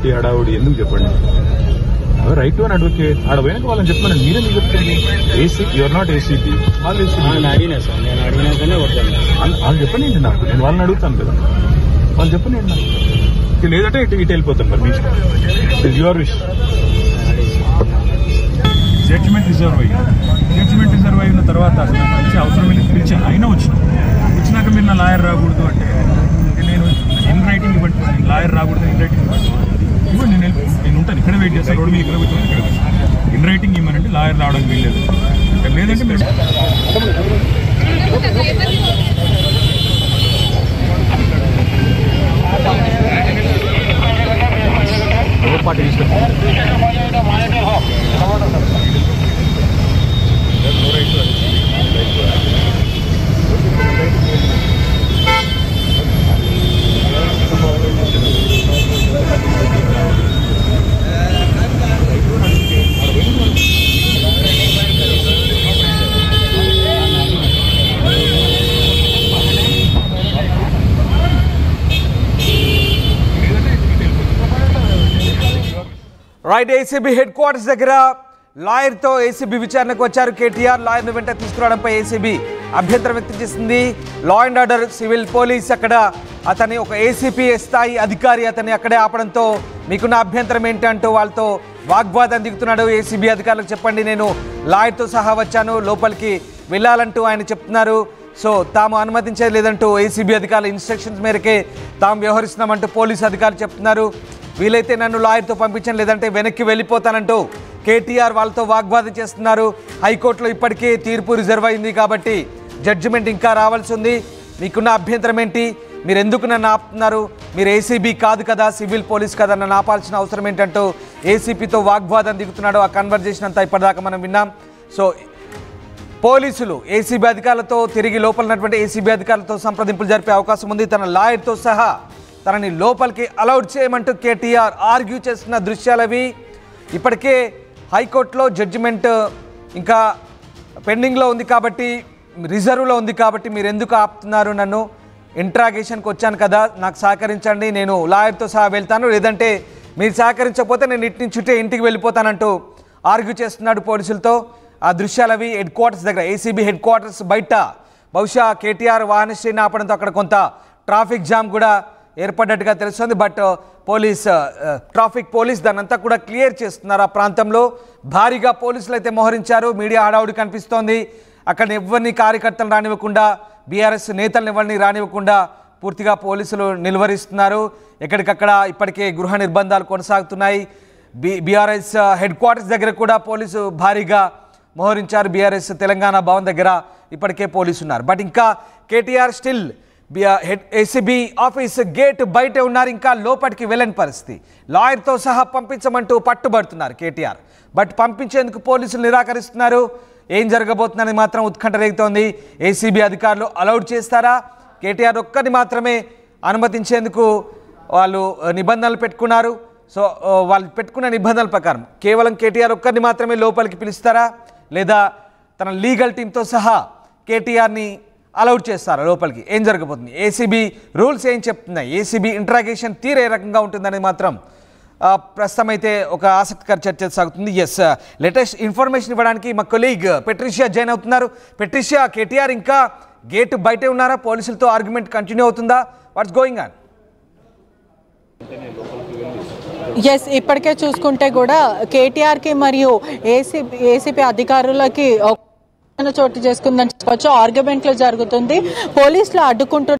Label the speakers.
Speaker 1: Publicity హడావుడి ఎందుకు చెప్పండి. రైట్ టు అన్ అడ్వకేట్ ఆడ పోయినాక వాళ్ళని చెప్పమని మీరే మీకు చెప్తుంది. యూఆర్ నాట్ ఏసీపీ, వాళ్ళు వాళ్ళు చెప్పండి నాకు, నేను వాళ్ళని అడుగుతాను కదా, వాళ్ళు చెప్పండి నాకు. లేదంటే ఇటు వెళ్ళిపోతాను మరి మీ ఇష్టం. It your wish. Judgement reserve అయిన తర్వాత అసలు పిలిచే అవసరం లేదు. పిలిచా అయినా వచ్చినాక మీరు నా లాయర్ రాకూడదు అంటే నేను ఇన్ రైటింగ్ ఇవ్వండి, లాయర్ రాకూడదు ఇన్ రైటింగ్ ఇవ్వండి, నేను ఉంటాను ఇక్కడ వెయిట్ చేస్తాను. రోడ్డు మీద ఇక్కడ కూర్చొని ఇక్కడ ఇన్ రైటింగ్ ఇవ్వనంటే లాయర్ రావడానికి వీల్లేదు. లేదంటే మీరు party
Speaker 2: right. ACB head quarters దగ్గర లాయర్తో ఏసీబీ విచారణకు వచ్చారు కేటీఆర్. లాయర్ను వెంట తీసుకురావడంపై ఏసీబీ అభ్యంతరం వ్యక్తం చేసింది. Law and order civil police అక్కడ అతని ఒక ఏసీపీ స్థాయి అధికారి అతన్ని అక్కడే ఆపడంతో మీకున్న అభ్యంతరం ఏంటంటూ వాళ్ళతో వాగ్వాదం దిగుతున్నాడు. ఏసీబీ అధికారులకు చెప్పండి, నేను లాయర్తో సహా వచ్చాను, లోపలికి వెళ్ళాలంటూ ఆయన చెప్తున్నారు. సో తాము అనుమతించేది లేదంటూ ఏసీబీ అధికారుల ఇన్స్ట్రక్షన్స్ మేరకే తాము వ్యవహరిస్తున్నామంటూ పోలీసు అధికారులు చెప్తున్నారు. వీలైతే నన్ను లాయర్తో పంపించండి, లేదంటే వెనక్కి వెళ్ళిపోతానంటూ కేటీఆర్ వాళ్ళతో వాగ్వాదం చేస్తున్నారు. హైకోర్టులో ఇప్పటికే తీర్పు రిజర్వ్ అయింది కాబట్టి జడ్జిమెంట్ ఇంకా రావాల్సి ఉంది. మీకున్న అభ్యంతరం ఏంటి? మీరు ఎందుకు నన్ను ఆపుతున్నారు? మీరు ఏసీబీ కాదు కదా, సివిల్ పోలీస్ కదా, నన్ను ఆపాల్సిన అవసరం ఏంటంటూ ఏసీపీతో వాగ్వాదం దిగుతున్నాడు. ఆ కన్వర్జేషన్ అంతా ఇప్పటిదాకా మనం విన్నాం. సో పోలీసులు ఏసీబీ అధికారులతో తిరిగి లోపలన్నటువంటి ఏసీబీ అధికారులతో సంప్రదింపులు జరిపే అవకాశం ఉంది. తన లాయర్తో సహా తనని లోపలికి అలౌడ్ చేయమంటూ కేటీఆర్ ఆర్గ్యూ చేస్తున్న దృశ్యాలవి. ఇప్పటికే హైకోర్టులో జడ్జిమెంట్ ఇంకా పెండింగ్లో ఉంది కాబట్టి, రిజర్వ్లో ఉంది కాబట్టి మీరు ఎందుకు ఆపుతున్నారు? నన్ను ఇంట్రాగేషన్కి వచ్చాను కదా, నాకు సహకరించండి, నేను లాయర్తో సహా వెళ్తాను, లేదంటే మీరు సహకరించకపోతే నేను ఇటు నుంచి ఇంటికి వెళ్ళిపోతానంటూ ఆర్గ్యూ చేస్తున్నాడు పోలీసులతో. ఆ దృశ్యాలవి హెడ్ క్వార్టర్స్ దగ్గర, ఏసీబీ హెడ్ క్వార్టర్స్ బయట. బహుశా కేటీఆర్ వాహనశ్రేణి ఆపడంతో అక్కడ కొంత ట్రాఫిక్ జామ్ కూడా ఏర్పడ్డట్టుగా తెలుస్తుంది. బట్ ట్రాఫిక్ పోలీస్ దానంతా కూడా క్లియర్ చేస్తున్నారు. ఆ ప్రాంతంలో భారీగా పోలీసులు అయితే మోహరించారు. మీడియా హడావుడి కనిపిస్తోంది. అక్కడ ఎవరిని కార్యకర్తలు రానివ్వకుండా, బీఆర్ఎస్ నేతలను ఎవరిని రానివ్వకుండా పూర్తిగా పోలీసులు నిలువరిస్తున్నారు. ఎక్కడికక్కడ ఇప్పటికే గృహ నిర్బంధాలు కొనసాగుతున్నాయి. బీఆర్ఎస్ హెడ్ క్వార్టర్స్ దగ్గర కూడా పోలీసు భారీగా మోహరించారు. బీఆర్ఎస్ తెలంగాణ భవన్ దగ్గర ఇప్పటికే పోలీసు ఉన్నారు. బట్ ఇంకా KTR still ACB office gate బయట ఉన్నారు. ఇంకా లోపలికి వెళ్ళని పరిస్థితి. లాయర్తో సహా పంపించమంటూ పట్టుబడుతున్నారు కేటీఆర్. బట్ పంపించేందుకు పోలీసులు నిరాకరిస్తున్నారు. ఏం జరగబోతుందని మాత్రం ఉత్కంఠ రేగుతోంది. ఏసీబీ అధికారులు అలౌడ్ చేస్తారా? కేటీఆర్ ఒక్కరిని మాత్రమే అనుమతించేందుకు వాళ్ళు నిబంధనలు పెట్టుకున్నారు. సో వాళ్ళు పెట్టుకున్న నిబంధనల ప్రకారం కేవలం కేటీఆర్ ఒక్కరిని మాత్రమే లోపలికి పిలుస్తారా, లేదా తన లీగల్ టీంతో సహా కేటీఆర్ని అలౌడ్ చేస్తారా లోపలికి? ఏం జరగబోతుంది? ఏసీబీ రూల్స్ ఏం చెప్తున్నాయి? ఏసీబీ ఇంట్రాగేషన్ తీరు ఏ రకంగా ఉంటుందని మాత్రం ప్రస్తుతం అయితే ఒక ఆసక్తికర చర్చ సాగుతుంది. ఎస్, లేటెస్ట్ ఇన్ఫర్మేషన్ ఇవ్వడానికి మా కొలీగ్ పెట్రిషియా జాయిన్ అవుతున్నారు. పెట్రిషియా, కేటీఆర్ ఇంకా గేట్ బయటే ఉన్నారా? పోలీసులతో ఆర్గ్యుమెంట్ కంటిన్యూ అవుతుందా? What's going on?
Speaker 3: ఎస్, ఇప్పటికే చూసుకుంటే కూడా కేటీఆర్కి మరియు ఏసీపీ అధికారులకి చోటు చేసుకుందని చెప్పొచ్చు. ఆర్గ్యుమెంట్లు జరుగుతుంది. పోలీసులు అడ్డుకుంటున్నారు.